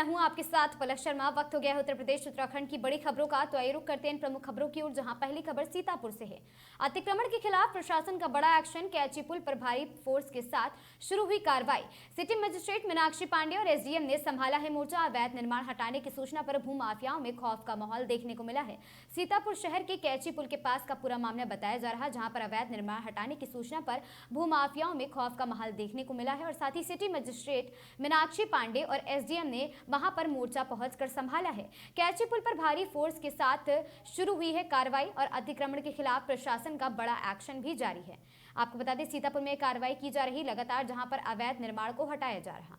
हूं आपके साथ पलक शर्मा। वक्त हो गया है उत्तर प्रदेश उत्तराखंड की बड़ी खबरों का, तो आइए रुक करते हैं इन प्रमुख खबरों की ओर, जहां पहली खबर सीतापुर से है। अतिक्रमण के खिलाफ प्रशासन का बड़ा एक्शन, कैची पुल पर भारी फोर्स के साथ शुरू हुई कार्रवाई। सिटी मजिस्ट्रेट मीनाक्षी पांडे और एसडीएम ने संभाला है मोर्चा। अवैध निर्माण हटाने की सूचना पर भूमाफियाओं में खौफ का माहौल देखने को मिला है। सीतापुर शहर के कैची पुल के पास का पूरा मामला बताया जा रहा है, जहां पर अवैध निर्माण हटाने की सूचना पर भूमाफियाओं में खौफ का माहौल देखने को मिला है और साथ ही सिटी मजिस्ट्रेट मीनाक्षी पांडे और एसडीएम ने वहां पर मोर्चा पहुंचकर संभाला है। कैची पुल पर भारी फोर्स के साथ शुरू हुई है कार्रवाई और अतिक्रमण के खिलाफ प्रशासन का बड़ा एक्शन भी जारी है। आपको बता दें, सीतापुर में कार्रवाई की जा रही लगातार, जहां पर अवैध निर्माण को हटाया जा रहा।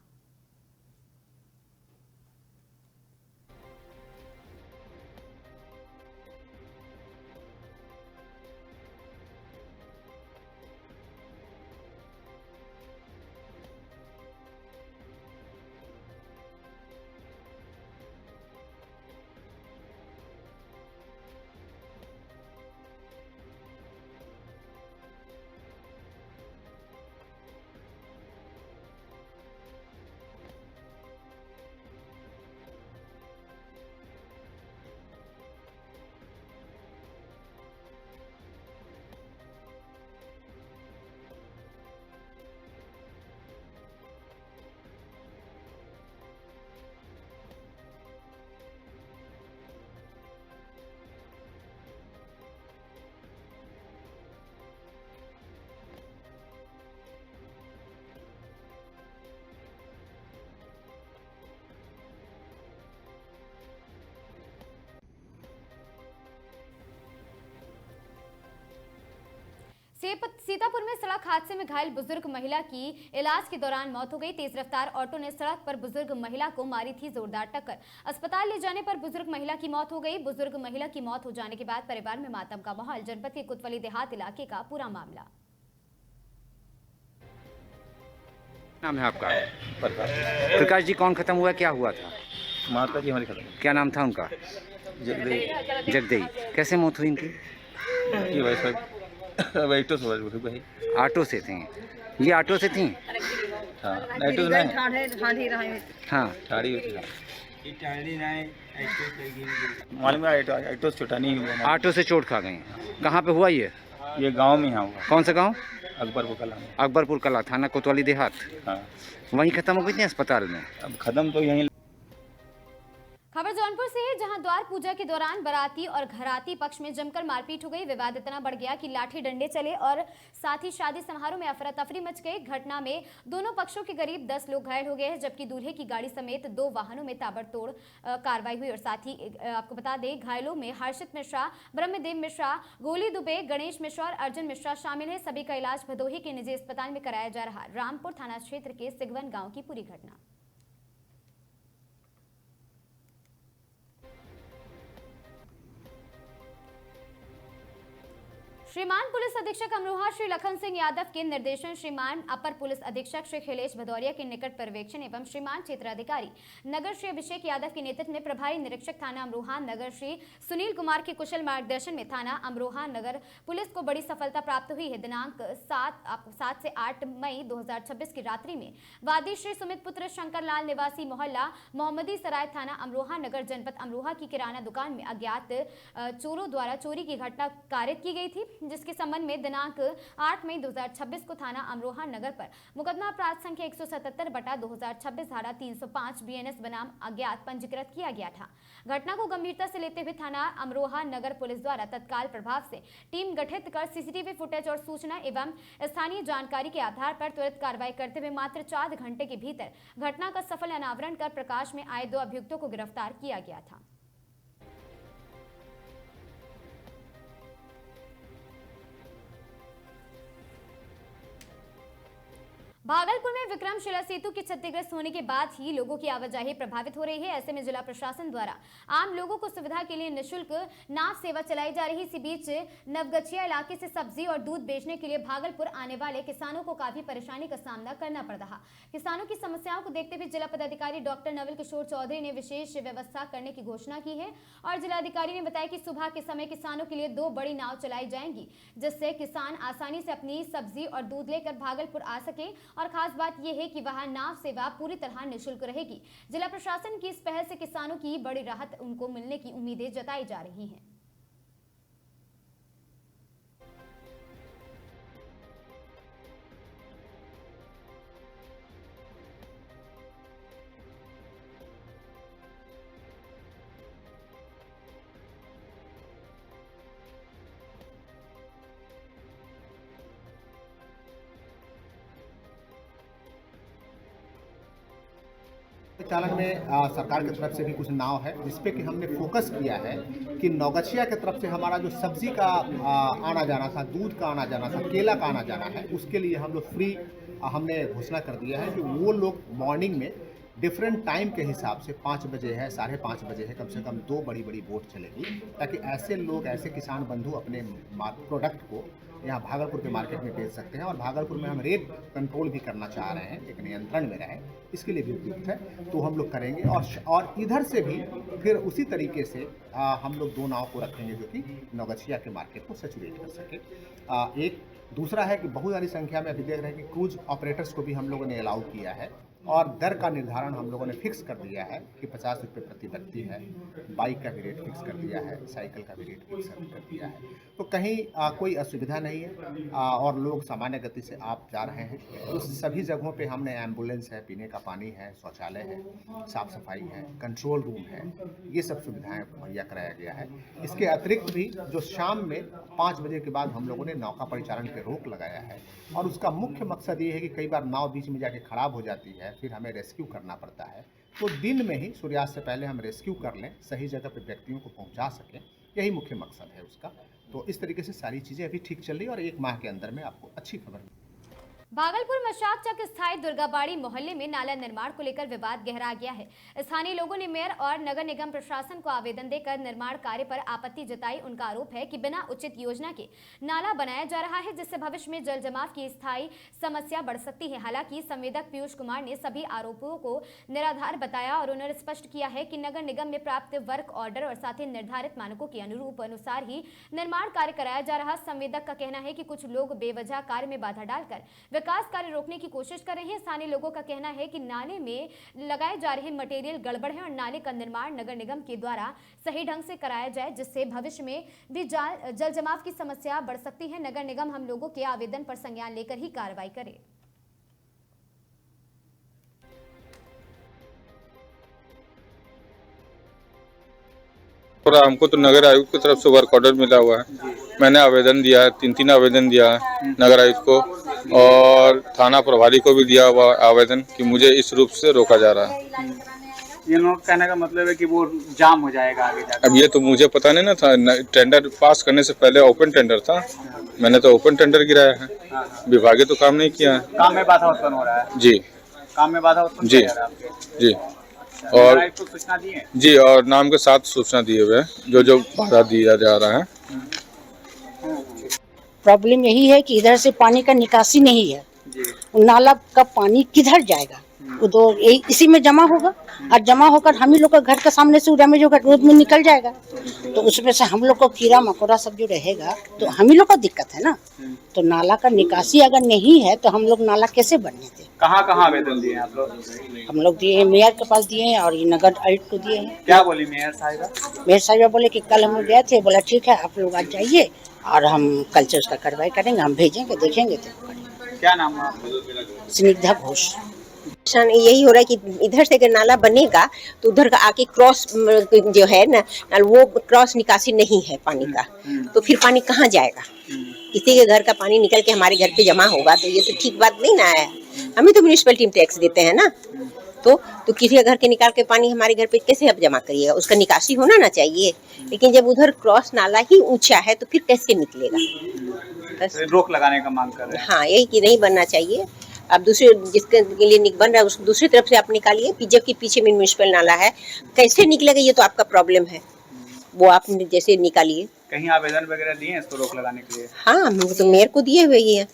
सीतापुर में सड़क हादसे में घायल बुजुर्ग महिला की इलाज के दौरान मौत हो गई। तेज रफ्तार ऑटो ने सड़क पर बुजुर्ग महिला को मारी थी जोरदार टक्कर। अस्पताल ले जाने पर बुजुर्ग महिला की मौत हो गई। बुजुर्ग महिला की मौत हो जाने के बाद परिवार में मातम का माहौल। जनपद के कोतवाली देहात इलाके का पूरा मामला। नाम है आपका? प्रकाश जी, कौन खत्म हुआ, क्या हुआ था? माता जी हमारी खत्म। क्या नाम था उनका? जगदेई। कैसे मौत हुई इनकी? ऑटो से थी? ये ऑटो से थी? हाँ, ऑटो से चोट खा गई। कहाँ पे हुआ ये गांव में हुआ। कौन सा गांव? अकबरपुर कला। अकबरपुर कला, थाना कोतवाली देहात। हाँ, वहीं खत्म हो गई थी अस्पताल में? अब खत्म तो यहीं। खबर जौनपुर से है, जहां द्वार पूजा के दौरान बाराती और घराती पक्ष में जमकर मारपीट हो गई। विवाद इतना बढ़ गया कि लाठी डंडे चले और साथ ही शादी समारोह में अफरा तफरी मच गई। घटना में दोनों पक्षों के करीब 10 लोग घायल हो गए हैं, जबकि दूल्हे की गाड़ी समेत 2 वाहनों में ताबड़तोड़ कार्रवाई हुई। और साथ ही आपको बता दें, घायलों में हर्षित मिश्रा, ब्रह्मदेव मिश्रा, गोली दुबे, गणेश मिश्रा और अर्जुन मिश्रा शामिल है। सभी का इलाज भदोही के निजी अस्पताल में कराया जा रहा। रामपुर थाना क्षेत्र के सिगवन गाँव की पूरी घटना। श्रीमान पुलिस अधीक्षक अमरोहा श्री लखन सिंह यादव के निर्देशन, श्रीमान अपर पुलिस अधीक्षक श्री खिलेश भदौरिया के निकट पर्यवेक्षण एवं श्रीमान क्षेत्राधिकारी नगर श्री अभिषेक यादव के नेतृत्व में प्रभारी निरीक्षक थाना अमरोहा नगर श्री सुनील कुमार के कुशल मार्गदर्शन में थाना अमरोहा नगर पुलिस को बड़ी सफलता प्राप्त हुई है। दिनांक 7 से 8 मई 2026 की रात्रि में वादी श्री सुमित पुत्र शंकर लाल निवासी मोहल्ला मोहम्मदी सराय थाना अमरोहा नगर जनपद अमरोहा की किराना दुकान में अज्ञात चोरों द्वारा चोरी की घटना कारित की गई थी, जिसके संबंध में दिनांक 8 मई 2026 को थाना अमरोहा नगर पर मुकदमा अपराध संख्या 177/2026 धारा 305 बीएनएस बनाम अज्ञात पंजीकृत किया गया था। घटना को गंभीरता से लेते हुए थाना अमरोहा नगर पुलिस द्वारा तत्काल प्रभाव से टीम गठित कर सीसीटीवी फुटेज और सूचना एवं स्थानीय जानकारी के आधार पर त्वरित कार्रवाई करते हुए मात्र 4 घंटे के भीतर घटना का सफल अनावरण कर प्रकाश में आए 2 अभियुक्तों को गिरफ्तार किया गया था। भागलपुर में विक्रमशिला सेतु के क्षतिग्रस्त होने के बाद ही लोगों की आवाजाही प्रभावित हो रही है। ऐसे में जिला प्रशासन द्वारा आम लोगों को सुविधा के लिए निःशुल्क नाव सेवा चलाई जा रही। इसी बीच नवगछिया इलाके से सब्जी और दूध बेचने के लिए भागलपुर आने वाले किसानों को काफी परेशानी का सामना करना पड़ रहा। किसानों की समस्याओं को देखते हुए जिला पदाधिकारी डॉक्टर नवल किशोर चौधरी ने विशेष व्यवस्था करने की घोषणा की है और जिलाधिकारी ने बताया कि सुबह के समय किसानों के लिए 2 बड़ी नाव चलाई जाएंगी, जिससे किसान आसानी से अपनी सब्जी और दूध लेकर भागलपुर आ सके और खास बात यह है कि वहां नाव सेवा पूरी तरह निःशुल्क रहेगी। जिला प्रशासन की इस पहल से किसानों की बड़ी राहत उनको मिलने की उम्मीदें जताई जा रही हैं। चालन में सरकार की तरफ से भी कुछ नाव है जिसपे कि हमने फोकस किया है कि नौगछिया की तरफ से हमारा जो सब्जी का आना जाना था, दूध का आना जाना था, केला का आना जाना है, उसके लिए हम लोग फ्री हमने घोषणा कर दिया है कि वो लोग मॉर्निंग में डिफरेंट टाइम के हिसाब से 5 बजे है, 5:30 बजे है, कम से कम 2 बड़ी बड़ी बोट चलेगी, ताकि ऐसे लोग, ऐसे किसान बंधु अपने प्रोडक्ट को यहाँ भागलपुर के मार्केट में बेच सकते हैं। और भागलपुर में हम रेट कंट्रोल भी करना चाह रहे हैं, एक नियंत्रण में रहे, इसके लिए भी उपयुक्त है, तो हम लोग करेंगे। और इधर से भी फिर उसी तरीके से हम लोग 2 नाव को रखेंगे जो कि नौगछिया के मार्केट को सैचुरेट कर सके। एक दूसरा है कि बहुत सारी संख्या में अभी देख रहे हैं कि क्रूज ऑपरेटर्स को भी हम लोगों ने अलाउ किया है और दर का निर्धारण हम लोगों ने फिक्स कर दिया है कि 50 रुपये प्रति व्यक्ति है, बाइक का भी रेट फिक्स कर दिया है, साइकिल का भी रेट फिक्स कर दिया है, तो कहीं कोई असुविधा नहीं है और लोग सामान्य गति से आप जा रहे हैं। तो सभी जगहों पे हमने एम्बुलेंस है, पीने का पानी है, शौचालय है, साफ सफाई है, कंट्रोल रूम है, ये सब सुविधाएं मुहैया कराया गया है। इसके अतिरिक्त भी जो शाम में 5 बजे के बाद हम लोगों ने नौका परिचालन पर रोक लगाया है और उसका मुख्य मकसद ये है कि कई बार नाव बीच में जाके खराब हो जाती है, फिर हमें रेस्क्यू करना पड़ता है, तो दिन में ही सूर्यास्त से पहले हम रेस्क्यू कर लें, सही जगह पर व्यक्तियों को पहुंचा सकें, यही मुख्य मकसद है उसका। तो इस तरीके से सारी चीज़ें अभी ठीक चल रही है और 1 माह के अंदर में आपको अच्छी खबर। भागलपुर मशाक चक स्थित दुर्गाबाड़ी मोहल्ले में नाला निर्माण को लेकर विवाद गहरा गया है। स्थानीय लोगों ने मेयर और नगर निगम प्रशासन को आवेदन देकर निर्माण कार्य पर आपत्ति जताई। उनका आरोप है कि बिना उचित योजना के नाला बनाया जा रहा है, जिससे भविष्य में जल जमाव की स्थायी समस्या बढ़ सकती है। हालांकि संवेदक पीयूष कुमार ने सभी आरोपों को निराधार बताया और उन्होंने स्पष्ट किया है कि नगर निगम में प्राप्त वर्क ऑर्डर और साथ ही निर्धारित मानकों के अनुसार ही निर्माण कार्य कराया जा रहा। संवेदक का कहना है कि कुछ लोग बेवजह कार्य में बाधा डालकर विकास कार्य रोकने की कोशिश कर रहे हैं। स्थानीय लोगों का कहना है कि नाले में लगाए जा रहे मटेरियल गड़बड़ है और नाले का निर्माण नगर निगम के द्वारा सही ढंग से कराया जाए, जिससे भविष्य में भी जल जमाव की समस्या बढ़ सकती है। नगर निगम हम लोगों के आवेदन पर संज्ञान लेकर ही कार्रवाई करे। और हमको तो नगर आयुक्त की तरफ से वर्क ऑर्डर मिला हुआ है। मैंने आवेदन दिया है, 3 आवेदन दिया है नगर आयुक्त को और थाना प्रभारी को भी दिया हुआ आवेदन कि मुझे इस रूप से रोका जा रहा है। ये लोग कहने का मतलब है कि वो जाम हो जाएगा आगे जाकर। अब ये तो मुझे पता नहीं ना था, टेंडर पास करने से पहले ओपन टेंडर था, मैंने तो ओपन टेंडर गिराया है, विभागीय तो काम नहीं किया है। काम में बाधा उत्पन्न हो रहा है। जी, काम में बाधा उत्पन्न जी, जी, और सूचना दी है जी, और नाम के साथ सूचना दिए हुए हैं जो बाधा दिया जा रहा है। प्रॉब्लम यही है कि इधर से पानी का निकासी नहीं है, नाला का पानी किधर जाएगा, वो तो इसी में जमा होगा और जमा होकर हम ही लोग का घर के सामने से डैमेज होकर रोड में निकल जाएगा, तो उसमें से हम लोग को कीड़ा मकोड़ा सब जो रहेगा तो हम ही लोग का दिक्कत है ना। तो नाला का निकासी अगर नहीं है तो हम लोग नाला कैसे बनने दें। कहाँ आवेदन दिए आप लोग? हम लोग दिए हैं, मेयर के पास दिए हैं और ये नगर आयुक्त को दिए हैं। क्या बोली मेयर साहिबा? मेयर साहिबा बोले कि कल हम लोग गए थे, बोला ठीक है आप लोग आज जाइए और हम कल से उसका कार्रवाई करेंगे, हम भेजेंगे, देखेंगे तो करेंगे। क्या नाम है आपका? स्निग्धा घोष। यही हो रहा है कि इधर से अगर नाला बनेगा तो उधर का आके क्रॉस जो है ना, वो क्रॉस निकासी नहीं है पानी का, तो फिर पानी कहाँ जाएगा? किसी के घर का पानी निकल के हमारे घर पे जमा होगा तो ये तो ठीक बात नहीं ना है। हमें तो म्यूनिसिपैलिटी में टैक्स देते हैं ना, तो किसी के घर के निकाल के पानी हमारे घर पे कैसे आप जमा करिएगा? उसका निकासी होना ना चाहिए। लेकिन जब उधर क्रॉस नाला ही ऊंचा है तो फिर कैसे निकलेगा? रोक लगाने का मांग कर रहे हैं। हाँ, यही कि नहीं बनना चाहिए। अब दूसरे जिसके लिए बन रहा है उसको दूसरी तरफ से आप निकालिए, जबकि पीछे में म्यूनिसिपल नाला है, कैसे निकलेगा ये तो आपका प्रॉब्लम है, वो आप जैसे निकालिए। कहीं आवेदन वगैरह दिए हैं इसको रोक लगाने के लिए? हाँ, हम तो मेयर को दिए हुए ही हैं।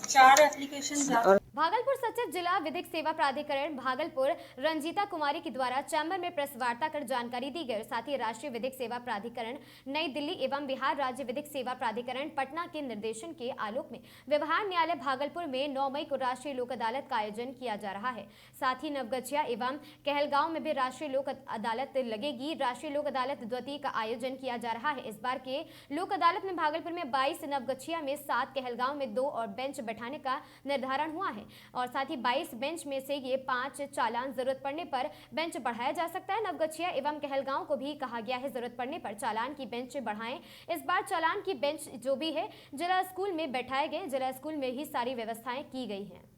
4 एप्लीकेशन भागलपुर सचिव जिला विधिक सेवा प्राधिकरण भागलपुर रंजीता कुमारी के द्वारा चैम्बर में प्रेस वार्ता कर जानकारी दी गई। साथ ही राष्ट्रीय विधिक सेवा प्राधिकरण नई दिल्ली एवं बिहार राज्य विधिक सेवा प्राधिकरण पटना के निर्देशन के आलोक में व्यवहार न्यायालय भागलपुर में 9 मई को राष्ट्रीय लोक अदालत का आयोजन किया जा रहा है। साथ ही नवगछिया एवं कहलगांव में भी राष्ट्रीय लोक अदालत लगेगी। राष्ट्रीय लोक अदालत द्वितीय का आयोजन किया जा रहा है। इस बार के लोक अदालत में भागलपुर में 22, नवगछिया में 7, कहलगांव में 2 और बेंच बैठाने का निर्धारण हुआ है। और साथ ही 22 बेंच में से ये 5 चालान जरूरत पड़ने पर बेंच बढ़ाया जा सकता है। नवगछिया एवं कहलगांव को भी कहा गया है जरूरत पड़ने पर चालान की बेंच बढ़ाएं। इस बार चालान की बेंच जो भी है जिला स्कूल में बैठाए गए। जिला स्कूल में ही सारी व्यवस्थाएं की गई हैं।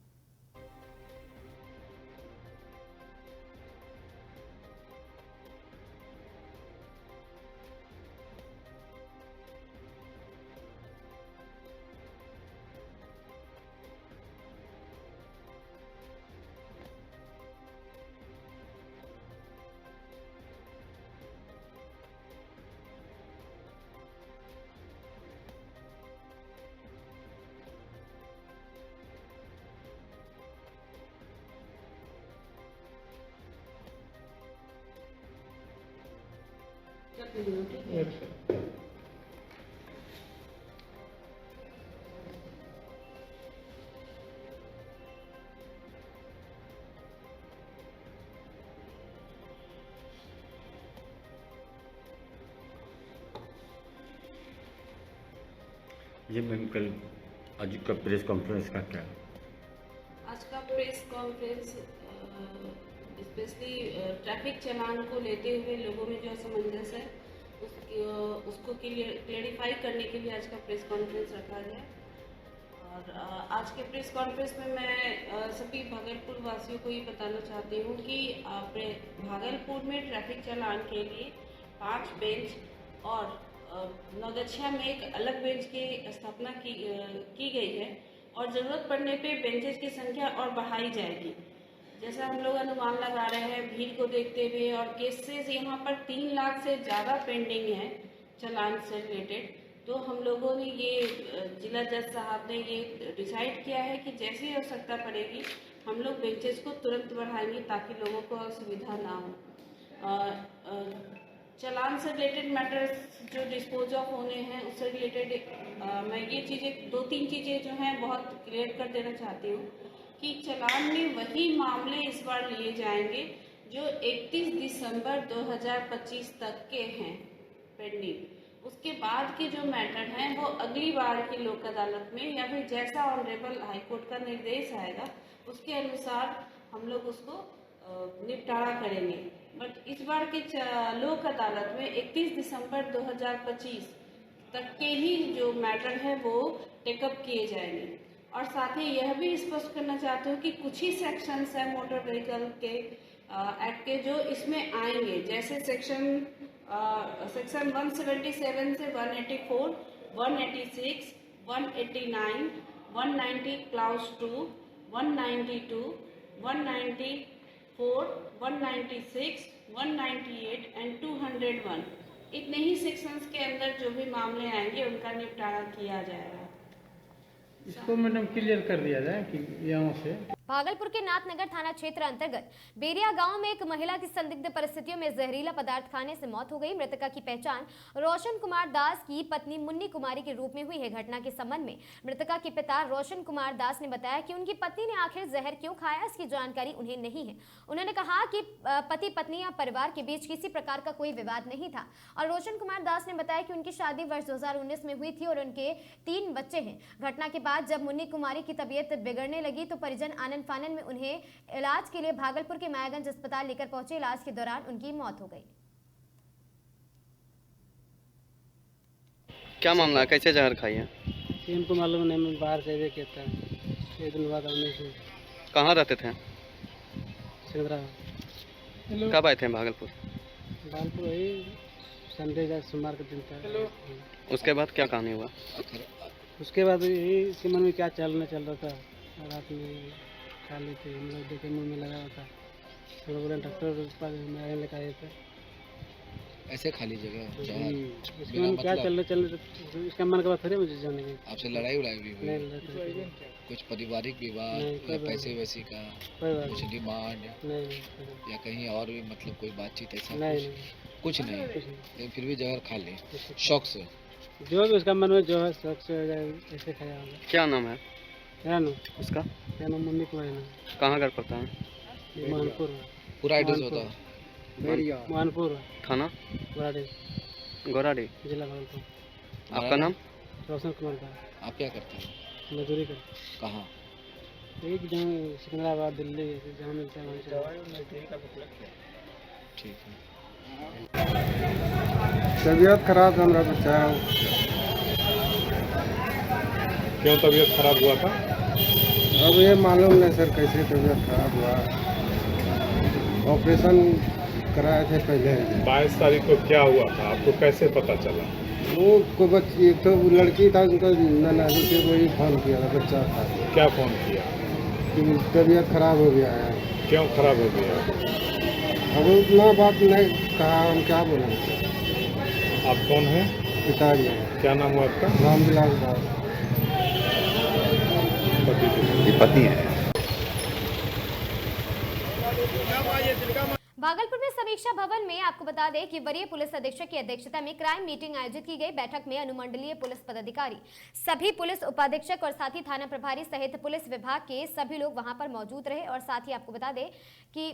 जी मैम, कल आज का प्रेस कॉन्फ्रेंस का क्या? आज का प्रेस कॉन्फ्रेंस स्पेशली ट्रैफिक चालान को लेते हुए लोगों में जो असमंजस है उसको क्लेरिफाई करने के लिए आज का प्रेस कॉन्फ्रेंस रखा गया। और आज के प्रेस कॉन्फ्रेंस में मैं सभी भागलपुर वासियों को ये बताना चाहती हूँ कि भागलपुर में ट्रैफिक चालान के लिए 5 बेंच और नवगछिया में एक अलग बेंच की स्थापना की गई है और ज़रूरत पड़ने पे बेंचेस की संख्या और बढ़ाई जाएगी। जैसा हम लोग अनुमान लगा रहे हैं भीड़ को देखते हुए और केसेस यहाँ पर 3 लाख से ज़्यादा पेंडिंग है चालान से रिलेटेड, तो हम लोगों ने ये जिला जज साहब ने ये डिसाइड किया है कि जैसी आवश्यकता पड़ेगी हम लोग बेंचेस को तुरंत बढ़ाएंगे ताकि लोगों को असुविधा ना हो। चालान से रिलेटेड मैटर्स जो डिस्पोज ऑफ होने हैं उससे रिलेटेड मैं ये चीज़ें 2-3 चीज़ें जो हैं बहुत क्लियर कर देना चाहती हूँ कि चालान में वही मामले इस बार लिए जाएंगे जो 31 दिसंबर 2025 तक के हैं पेंडिंग। उसके बाद के जो मैटर हैं वो अगली बार की लोक अदालत में या फिर जैसा ऑनरेबल हाईकोर्ट का निर्देश आएगा उसके अनुसार हम लोग उसको निपटारा करेंगे। बट इस बार के लोक अदालत में 31 दिसंबर 2025 तक के ही जो मैटर है वो टेकअप किए जाएंगे। और साथ ही यह भी स्पष्ट करना चाहते हो कि कुछ ही सेक्शंस है मोटर व्हीकल के एक्ट के जो इसमें आएंगे, जैसे सेक्शन 177 से 184, 186, 189, 190 क्लाउज 2, 192, 194, 196, 198 एंड 201 इतने ही सेक्शंस के अंदर जो भी मामले आएंगे उनका निपटारा किया जाएगा। इसको मैडम क्लियर कर दिया जाए कि यहाँ से भागलपुर के नाथनगर थाना क्षेत्र अंतर्गत बेरिया गांव में एक महिला की संदिग्ध परिस्थितियों में जहरीला पदार्थ खाने से मौत हो गई। मृतका की पहचान रोशन कुमार दास की पत्नी मुन्नी कुमारी के रूप में हुई है। घटना के संबंध में मृतका के पिता रोशन कुमार दास ने बताया कि उनकी पत्नी ने आखिर जहर क्यों खाया इसकी जानकारी उन्हें नहीं है। उन्होंने कहा कि पति पत्नी या परिवार के बीच किसी प्रकार का कोई विवाद नहीं था। और रोशन कुमार दास ने बताया कि उनकी शादी वर्ष 2019 में हुई थी और उनके 3 बच्चे हैं। घटना के बाद जब मुन्नी कुमारी की तबीयत बिगड़ने लगी तो परिजन फानन में उन्हें इलाज के लिए भागलपुर के मायागंज अस्पताल लेकर पहुंचे। इलाज के दौरान उनकी मौत हो गई। क्या मामला है, कैसे जहर खाई है? इनको मालूम नहीं, मैं बाहर से भी कहता है 1 दिन बाद आने से। कहाँ रहते थे? सिंदरा। कब आए थे भागलपुर? भागलपुर वही संडे या सोमवार का दिन था। उसके बाद क्या कहानी हुआ? उसके बाद यही इसके मन में क्या चल रहा था। रात में खा लेते हम लोग, देखे मुँह में लगा हुआ था। हम लोग डॉक्टर के पास लेकर आए थे। ऐसे खाली जगह इसके मन में क्या चल रहा इसका मन का बात थोड़ी मुझे जानने की। आपसे लड़ाई उड़ाई भी हुई? नहीं, कुछ पारिवारिक विवाद या पैसे वैसे का कुछ डिमांड या कहीं और भी मतलब कोई बातचीत ऐसा कुछ नहीं लेकिन फिर भी जगह खा ले शौक से जो भी उसका मन में जो है शौक से ऐसे खाया होगा। क्या नाम है क्या नाम उसका? क्या नाम मुन्नी कुमार नाम। कहाँ घर पड़ता है? मानपुर। पूरा एड्रेस होता है मानपुर थाना गोराडी जिला भागलपुर। आपका नाम? रोशन कुमार का। आप क्या करते हैं? मजदूरी कर। कहाँ? एक जहाँ सिकंदराबाद दिल्ली जहाँ मिलता है वहाँ। ठीक है। तबीयत खराब था हमारा बच्चा। क्यों तबीयत खराब हुआ था? अब ये मालूम नहीं सर कैसे तबीयत खराब हुआ। ऑपरेशन कराए थे पहले। 22 तारीख को क्या हुआ था आपको कैसे पता चला? वो को बच्ची एक तो लड़की था उनका नानी से वही फोन किया था बच्चा था। क्या फोन किया? कि तबीयत खराब हो गया है। क्यों खराब हो गया? अब उतना बात नहीं कहा हम क्या बोलें। आप कौन हैं? पिताजी। क्या नाम हुआ आपका? रामविलास दास। पति है। भागलपुर में समीक्षा भवन में आपको बता दें कि वरीय पुलिस अधीक्षक की अध्यक्षता में क्राइम मीटिंग आयोजित की गई। बैठक में अनुमंडलीय पुलिस पदाधिकारी, सभी पुलिस उपाधीक्षक और साथ ही थाना प्रभारी सहित पुलिस विभाग के सभी लोग वहां पर मौजूद रहे। और साथ ही आपको बता दें कि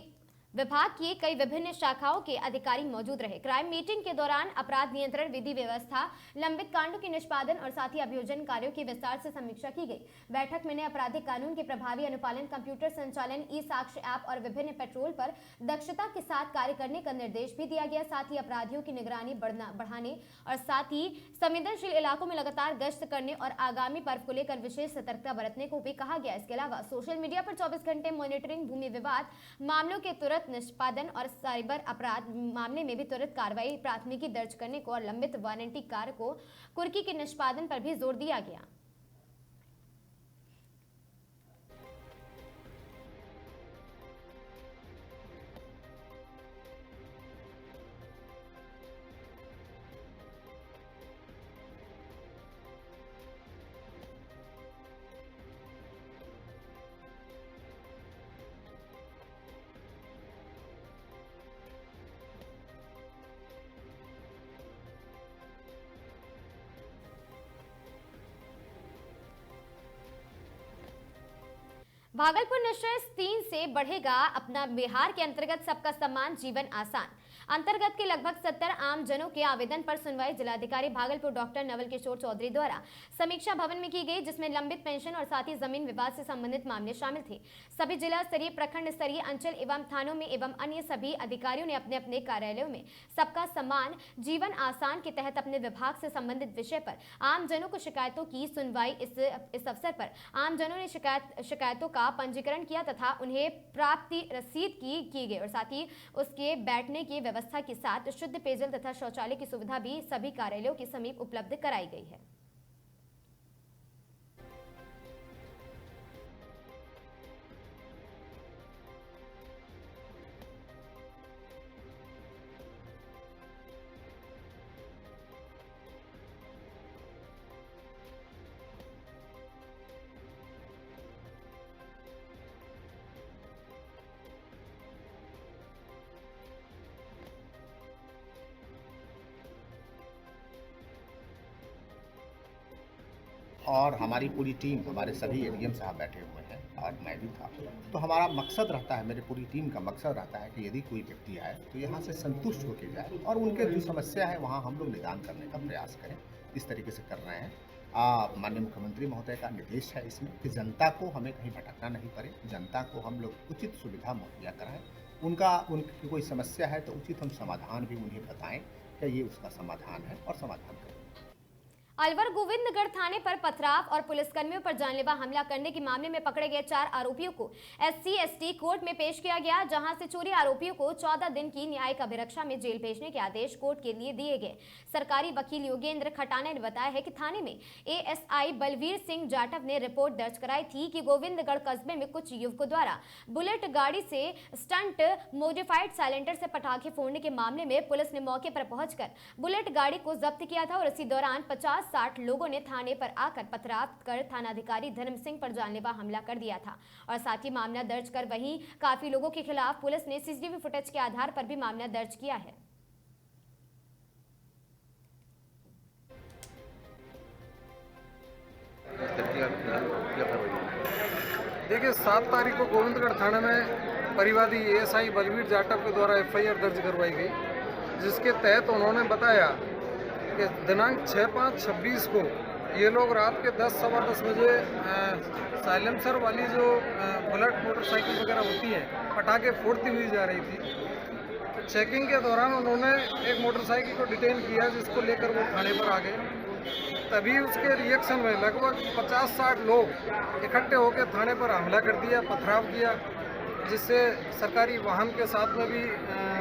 विभाग की कई विभिन्न शाखाओं के अधिकारी मौजूद रहे। क्राइम मीटिंग के दौरान अपराध नियंत्रण विधि व्यवस्था, लंबित कांडों के निष्पादन और साथ ही अभियोजन कार्यों की विस्तार से समीक्षा की गई। बैठक में नए आपराधिक कानून के प्रभावी अनुपालन, कंप्यूटर संचालन, ई साक्ष्य ऐप और विभिन्न पेट्रोल पर दक्षता के साथ कार्य करने का निर्देश भी दिया गया। साथ ही अपराधियों की निगरानी बढ़ाने और साथ ही संवेदनशील इलाकों में लगातार गश्त करने और आगामी पर्व को लेकर विशेष सतर्कता बरतने को भी कहा गया। इसके अलावा सोशल मीडिया पर 24 घंटे मॉनिटरिंग, भूमि विवाद मामलों के तुरंत निष्पादन और साइबर अपराध मामले में भी त्वरित कार्रवाई, प्राथमिकी दर्ज करने को और लंबित वारंटी कार्य को कुर्की के निष्पादन पर भी जोर दिया गया। भागलपुर निश्चय 3 से बढ़ेगा अपना बिहार के अंतर्गत सबका सम्मान जीवन आसान अंतर्गत के लगभग 70 आम जनों के आवेदन पर सुनवाई जिलाधिकारी भागलपुर डॉक्टर नवल किशोर चौधरी द्वारा समीक्षा भवन में की गई, जिसमें लंबित पेंशन और साथ ही जमीन विवाद से संबंधित मामले शामिल थे। सभी जिला स्तरीय, प्रखंड स्तरीय, अंचल एवं थानों में एवं अन्य सभी अधिकारियों ने अपने अपने कार्यालयों में सबका सम्मान जीवन आसान के तहत अपने विभाग से संबंधित विषय पर आम जनों को शिकायतों की सुनवाई। इस अवसर पर आम जनों ने शिकायतों का पंजीकरण किया तथा उन्हें प्राप्ति रसीद की गई और साथ ही उसके बैठने की व्यवस्था के साथ शुद्ध पेयजल तथा शौचालय की सुविधा भी सभी कार्यालयों के समीप उपलब्ध कराई गई है। और हमारी पूरी टीम, हमारे सभी एडीएम साहब बैठे हुए हैं और मैं भी था। तो हमारा मकसद रहता है, मेरी पूरी टीम का मकसद रहता है कि यदि कोई व्यक्ति आए तो यहाँ से संतुष्ट होकर जाए और उनके जो समस्या है वहाँ हम लोग निदान करने का प्रयास करें। इस तरीके से कर रहे हैं। माननीय मुख्यमंत्री महोदय का निर्देश है इसमें कि जनता को हमें कहीं भटकना नहीं पड़े, जनता को हम लोग उचित सुविधा मुहैया कराएं। उनकी कोई समस्या है तो उचित हम समाधान भी उन्हें बताएं कि ये उसका समाधान है और समाधान करें। अलवर गोविंदगढ़ थाने पर पथराव और पुलिसकर्मियों पर जानलेवा हमला करने के मामले में पकड़े गए 4 आरोपियों को SC/ST कोर्ट में पेश किया गया, जहां से चोरी आरोपियों को 14 दिन की न्यायिक अभिरक्षा में जेल भेजने के आदेश कोर्ट के लिए दिए गए। सरकारी वकील योगेंद्र खटाना ने बताया है कि थाने में ASI बलवीर सिंह जाटव ने रिपोर्ट दर्ज कराई थी कि गोविंदगढ़ कस्बे में कुछ युवकों द्वारा बुलेट गाड़ी से स्टंट मॉडिफाइड साइलेंसर से पटाखे फोड़ने के मामले में पुलिस ने मौके पर पहुंचकर बुलेट गाड़ी को जब्त किया था और इसी दौरान 50-60 लोगों ने थाने पर आकर पथराव कर थानाधिकारी धर्म सिंह पर जानलेवा हमला कर दिया था और साथ ही मामला दर्ज कर वहीं काफी लोगों के खिलाफ पुलिस ने CCTV फुटेज के आधार पर भी मामला दर्ज किया है। देखिए 7 तारीख को गोविंदगढ़ थाने में परिवादी ASI बलवीर जाटव के द्वारा FIR दर्ज करवाई गई, जिसके तहत उन्होंने बताया कि दिनांक 6/5/26 को ये लोग रात के 10-10:15 बजे साइलेंसर वाली जो बुलेट मोटरसाइकिल वगैरह होती है पटाखे फोड़ती हुई जा रही थी। तो चेकिंग के दौरान उन्होंने एक मोटरसाइकिल को डिटेन किया, जिसको लेकर वो थाने पर आ गए। तभी उसके रिएक्शन में लगभग 50-60 लोग इकट्ठे होकर थाने पर हमला कर दिया, पथराव किया, जिससे सरकारी वाहन के साथ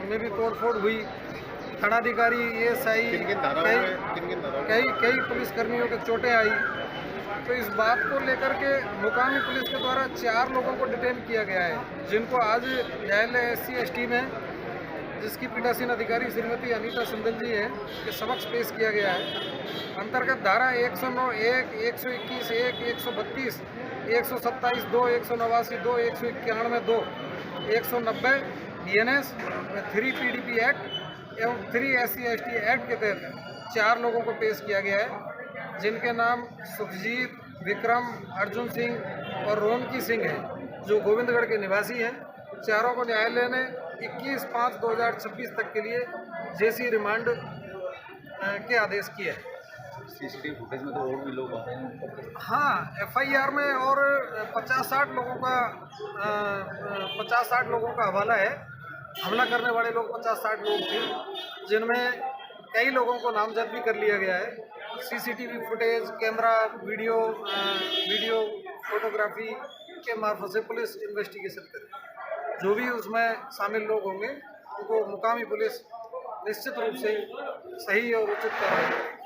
में भी तोड़फोड़ हुई। थानाधिकारी ASI कई पुलिसकर्मियों के चोटें आई। तो इस बात को लेकर के मुकामी पुलिस के द्वारा 4 लोगों को डिटेन किया गया है, जिनको आज न्यायालय SC/ST में, जिसकी पीठासीन अधिकारी श्रीमती अनीता सिंधल जी हैं, के समक्ष पेश किया गया है। अंतर्गत धारा 109(1), 121(1), 132, 127(2), 189(2), 191(2), 190 BNS, 3 PDP एक्ट एवं 3 SC/ST एक्ट के तहत 4 लोगों को पेश किया गया है, जिनके नाम सुखजीत, विक्रम, अर्जुन सिंह और रोनकी सिंह हैं, जो गोविंदगढ़ के निवासी हैं। चारों को न्यायालय ने 21/5/2026 तक के लिए जेसी रिमांड के आदेश किए हैं। CCTV फुटेज में तो और भी लोग आते हैं। हाँ, FIR में और 50-60 लोगों का हवाला है। हमला करने वाले लोग 50-60 लोग थे, जिनमें कई लोगों को नामजद भी कर लिया गया है। CCTV footage, camera, video photography के मार्फत से पुलिस इन्वेस्टिगेशन करे। जो भी उसमें शामिल लोग होंगे उनको मुकामी पुलिस निश्चित रूप से सही और उचित कार्रवाई करेगी।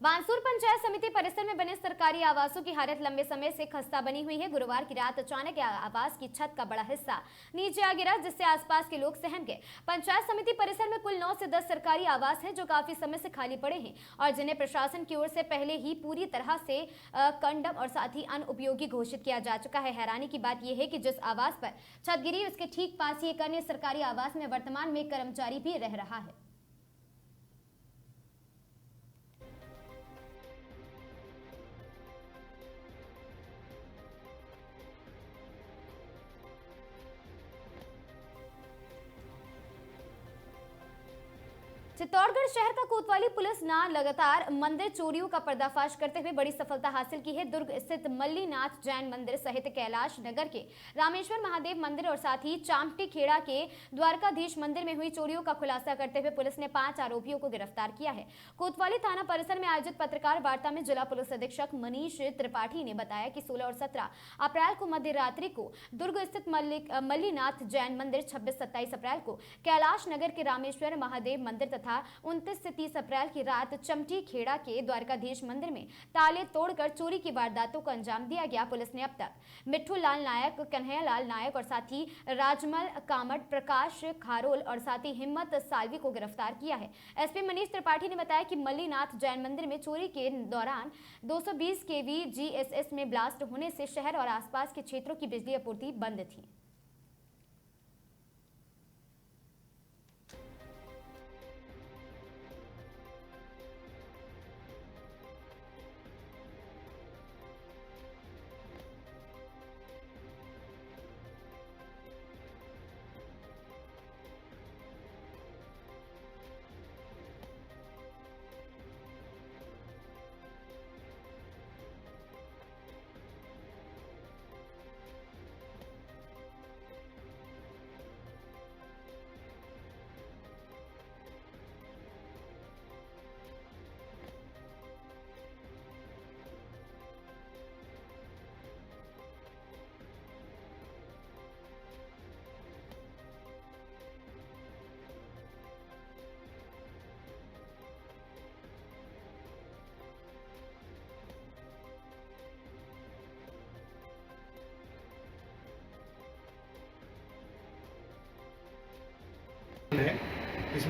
बांसुर पंचायत समिति परिसर में बने सरकारी आवासों की हालत लंबे समय से खस्ता बनी हुई है। गुरुवार की रात अचानक आवास की छत का बड़ा हिस्सा नीचे आ गिरा, जिससे आसपास के लोग सहम गए। पंचायत समिति परिसर में कुल 9 से 10 सरकारी आवास हैं, जो काफी समय से खाली पड़े हैं और जिन्हें प्रशासन की ओर से पहले ही पूरी तरह से कंडम और साथ ही अनुपयोगी घोषित किया जा चुका है। हैरानी की बात यह है कि जिस आवास पर छत गिरी, उसके ठीक पास ही एक अन्य सरकारी आवास में वर्तमान में एक कर्मचारी भी रह रहा है। चित्तौड़गढ़ शहर का कोतवाली पुलिस ने लगातार मंदिर चोरियों का पर्दाफाश करते हुए बड़ी सफलता हासिल की है। दुर्ग स्थित मल्लीनाथ जैन मंदिर सहित कैलाश नगर के रामेश्वर महादेव मंदिर और साथ ही चामटी खेड़ा के द्वारकाधीश मंदिर में हुई चोरियों का खुलासा करते हुए पुलिस ने 5 आरोपियों को गिरफ्तार किया है। कोतवाली थाना परिसर में आयोजित पत्रकार वार्ता में जिला पुलिस अधीक्षक मनीष त्रिपाठी ने बताया कि 16 और 17 अप्रैल को मध्य रात्रि को दुर्ग स्थित मल्लीनाथ जैन मंदिर, 26-27 अप्रैल को कैलाश नगर के रामेश्वर महादेव मंदिर तथा 29 से 30 अप्रैल की रात चमटी खेड़ा के द्वारकाधीश मंदिर में ताले तोड़कर चोरी की वारदातों को अंजाम दिया गया। पुलिस ने अब तक मिट्ठू लाल नायक, कन्हैया लाल नायक और साथ ही राजमल कामत, प्रकाश खारोल और साथ ही हिम्मत सालवी को गिरफ्तार किया है। SP मनीष त्रिपाठी ने बताया कि मल्लीनाथ जैन मंदिर में चोरी के दौरान 220 kV GSS में ब्लास्ट होने से शहर और आसपास के क्षेत्रों की बिजली आपूर्ति बंद थी।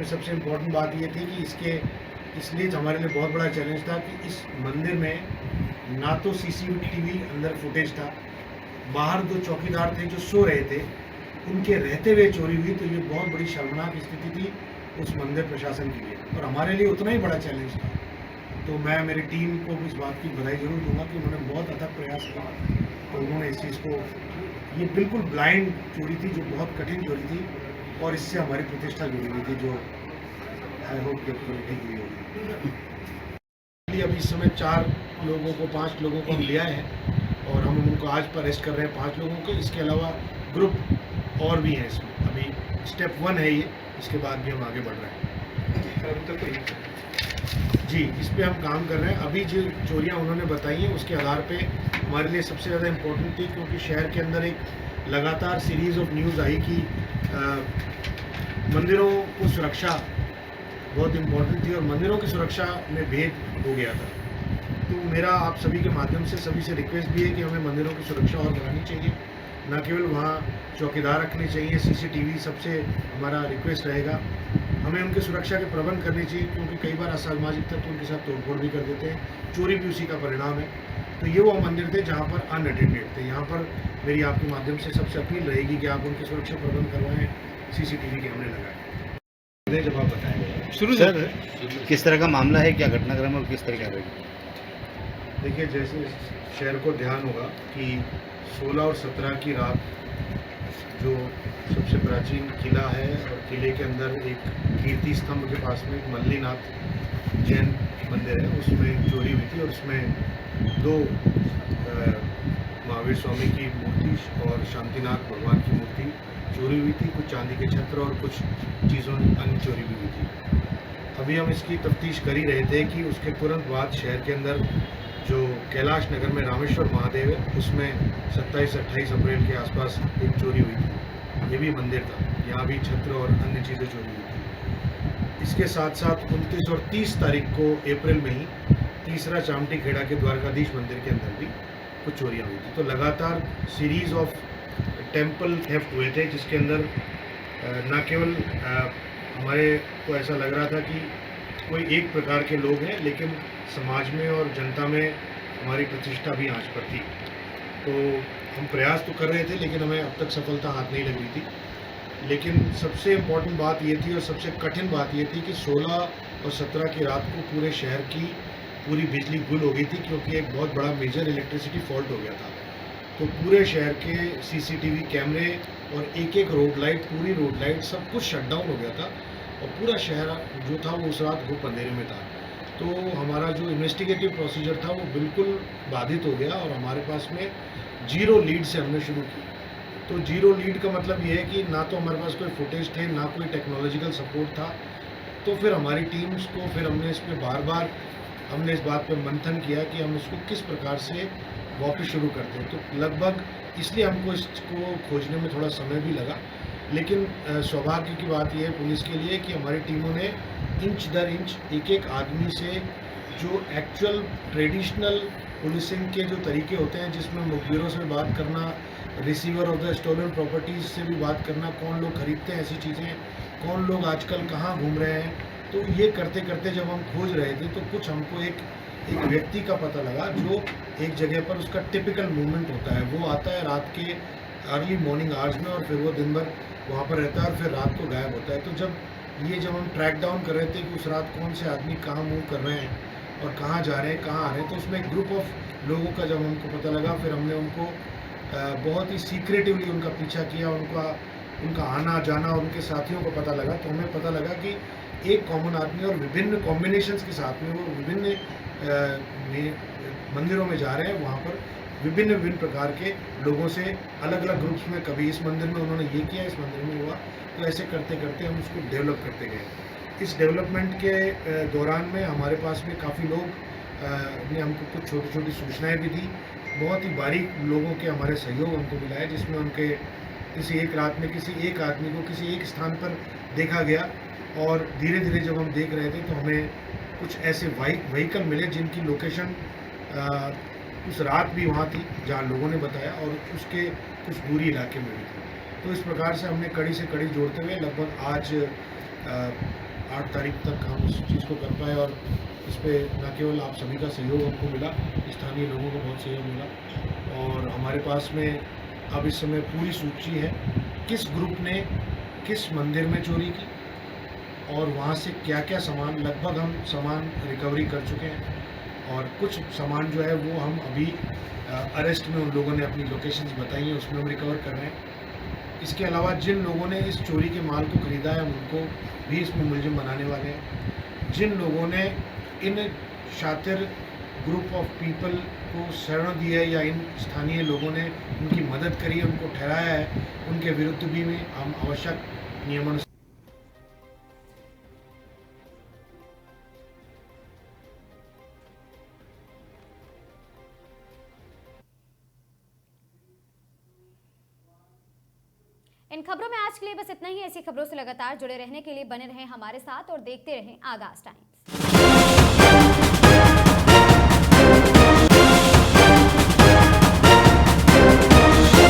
इसमें सबसे इम्पोर्टेंट बात ये थी कि इसलिए हमारे लिए बहुत बड़ा चैलेंज था कि इस मंदिर में ना तो CCTV अंदर फुटेज था, बाहर 2 चौकीदार थे जो सो रहे थे, उनके रहते हुए चोरी हुई। तो ये बहुत बड़ी शर्मनाक स्थिति थी उस मंदिर प्रशासन के लिए, और हमारे लिए उतना ही बड़ा चैलेंज था। तो मैं मेरी टीम को इस बात की बधाई जरूर दूंगा कि उन्होंने बहुत अथक प्रयास किया। तो उन्होंने इस चीज़ को, ये बिल्कुल ब्लाइंड चोरी थी जो बहुत कठिन चोरी थी, और इससे हमारी प्रतिष्ठा जुड़ी हुई थी, जो आई होप कि ठीक हुई होगी। अभी इस समय 4 लोगों को 5 लोगों को हम ले आए हैं और हम उनको आज पर अरेस्ट कर रहे हैं 5 लोगों को। इसके अलावा ग्रुप और भी हैं इसमें। अभी स्टेप 1 है ये, इसके बाद भी हम आगे बढ़ रहे हैं। जी, इस पे हम काम कर रहे हैं। अभी जो चोरियां उन्होंने बताई हैं उसके आधार पे हमारे लिए सबसे ज़्यादा इम्पोर्टेंट थी, क्योंकि शहर के अंदर एक लगातार सीरीज़ ऑफ न्यूज़ आई कि मंदिरों को सुरक्षा बहुत इम्पोर्टेंट थी और मंदिरों की सुरक्षा में भेद हो गया था। तो मेरा आप सभी के माध्यम से सभी से रिक्वेस्ट भी है कि हमें मंदिरों की सुरक्षा और बढ़ानी चाहिए, न केवल वहाँ चौकीदार रखने चाहिए, CCTV सबसे हमारा रिक्वेस्ट रहेगा। हमें उनकी सुरक्षा के प्रबंध करने चाहिए, क्योंकि कई बार असामाजिक तत्व उनके साथ तोड़फोड़ भी कर देते हैं, चोरी भी उसी का परिणाम है। तो ये वो मंदिर थे जहाँ पर अनअटेंडेड थे। यहाँ पर मेरी आपके माध्यम से सबसे अपील रहेगी कि आप उनकी सुरक्षा प्रबंध करवाएं, CCTV कैमरे लगाएं। जब आप बताएंगे शुरू सर, किस तरह का मामला है, क्या घटनाक्रम और किस तरह का रहेगा? देखिए, जैसे शहर को ध्यान होगा कि 16 और 17 की रात जो सबसे प्राचीन किला है और किले के अंदर एक कीर्ति स्तंभ के पास में एक मल्लीनाथ जैन मंदिर है, उसमें चोरी हुई थी और उसमें 2 महावीर स्वामी की मूर्ति और शांतिनाथ भगवान की मूर्ति चोरी हुई थी। कुछ चांदी के छत्र और कुछ चीज़ों अन्य चोरी भी हुई थी। अभी हम इसकी तफ्तीश कर ही रहे थे कि उसके तुरंत बाद शहर के अंदर जो कैलाश नगर में रामेश्वर महादेव है, उसमें 27-28 अप्रैल के आसपास एक चोरी हुई थी। ये भी मंदिर था, यहाँ भी छत्र और अन्य चीज़ें चोरी हुई थी। इसके साथ साथ 29 और 30 तारीख को अप्रैल में ही तीसरा चामटी खेड़ा के द्वारकाधीश मंदिर के अंदर भी कुछ चोरियाँ हुई थी। तो लगातार सीरीज़ ऑफ टेम्पल थेफ्ट हुए थे, जिसके अंदर न केवल हमारे को ऐसा लग रहा था कि कोई एक प्रकार के लोग हैं, लेकिन समाज में और जनता में हमारी प्रतिष्ठा भी आंच पर थी। तो हम प्रयास तो कर रहे थे, लेकिन हमें अब तक सफलता हाथ नहीं लग रही थी। लेकिन सबसे इम्पॉर्टेंट बात ये थी और सबसे कठिन बात ये थी कि 16 और 17 की रात को पूरे शहर की पूरी बिजली गुल हो गई थी, क्योंकि एक बहुत बड़ा मेजर इलेक्ट्रिसिटी फॉल्ट हो गया था। तो पूरे शहर के CCTV कैमरे और एक रोड लाइट, पूरी रोड लाइट, सब कुछ शट डाउन हो गया था और पूरा शहर जो था वो उस रात घुप अंधेरे में था। तो हमारा जो इन्वेस्टिगेटिव प्रोसीजर था वो बिल्कुल बाधित हो गया और हमारे पास में 0 लीड से हमने शुरू की। तो 0 लीड का मतलब ये है कि ना तो हमारे पास कोई फुटेज थे, ना कोई टेक्नोलॉजिकल सपोर्ट था। तो फिर हमारी टीम्स को फिर हमने इस पर बार हमने इस बात पर मंथन किया कि हम इसको किस प्रकार से वापस शुरू करते हैं। तो लगभग इसलिए हमको इसको खोजने में थोड़ा समय भी लगा, लेकिन सौभाग्य की बात यह है पुलिस के लिए कि हमारी टीमों ने इंच दर इंच एक आदमी से जो एक्चुअल ट्रेडिशनल पुलिसिंग के जो तरीके होते हैं, जिसमें मुखबिरों से बात करना, receiver of the stolen properties से भी बात करना, कौन लोग खरीदते हैं ऐसी चीज़ें, कौन लोग आजकल कहाँ घूम रहे हैं, तो ये करते करते जब हम खोज रहे थे तो कुछ हमको एक व्यक्ति का पता लगा जो एक जगह पर उसका टिपिकल मूवमेंट होता है। वो आता है रात के अर्ली मॉर्निंग आवर्स में और फिर वो दिन भर वहाँ पर रहता है और फिर रात को गायब होता है। तो जब हम ट्रैक डाउन कर रहे थे कि उस रात कौन से आदमी कहाँ मूव कर रहे हैं और कहाँ जा रहे हैं, कहाँ आ रहे हैं, तो उसमें एक ग्रुप ऑफ लोगों का जब हमको पता लगा, फिर हमने उनको बहुत ही सीक्रेटिवली उनका पीछा किया, उनका आना जाना, उनके साथियों को पता लगा। तो हमें पता लगा कि एक कॉमन आदमी और विभिन्न कॉम्बिनेशंस के साथ में वो विभिन्न मंदिरों में जा रहे हैं। वहाँ पर विभिन्न प्रकार के लोगों से अलग अलग ग्रुप्स में, कभी इस मंदिर में उन्होंने ये किया, इस मंदिर में हुआ, तो ऐसे करते करते हम उसको डेवलप करते गए। इस डेवलपमेंट के दौरान में हमारे पास में काफ़ी लोग ने हमको कुछ छोटी छोटी सूचनाएं भी दी। बहुत ही बारीक लोगों के हमारे सहयोग हमको मिला है, जिसमें उनके किसी एक रात में किसी एक आदमी को किसी एक स्थान पर देखा गया और धीरे धीरे जब हम देख रहे थे तो हमें कुछ ऐसे व्हीकल मिले जिनकी लोकेशन उस रात भी वहाँ थी जहाँ लोगों ने बताया और उसके कुछ दूरी इलाके में भी थी। तो इस प्रकार से हमने कड़ी से कड़ी जोड़ते हुए लगभग आज 8 तारीख तक हम इस चीज़ को कर पाए और इस पर न केवल आप सभी का सहयोग हमको मिला, स्थानीय लोगों को बहुत सहयोग मिला और हमारे पास में अब इस समय पूरी सूची है किस ग्रुप ने किस मंदिर में चोरी की और वहाँ से क्या क्या सामान, लगभग हम सामान रिकवरी कर चुके हैं और कुछ सामान जो है वो हम अभी अरेस्ट में उन लोगों ने अपनी लोकेशंस बताई हैं उसमें हम रिकवर कर रहे हैं। इसके अलावा जिन लोगों ने इस चोरी के माल को खरीदा है उनको भी इसमें मुलजिम बनाने वाले हैं। जिन लोगों ने इन शातिर ग्रुप ऑफ पीपल को शरण दी है या इन स्थानीय लोगों ने उनकी मदद करी है, उनको ठहराया है, उनके विरुद्ध भी में हम आवश्यक नियमानुसार। इन खबरों में आज के लिए बस इतना ही। ऐसी खबरों से लगातार जुड़े रहने के लिए बने रहें हमारे साथ और देखते रहें आगाज टाइम्स।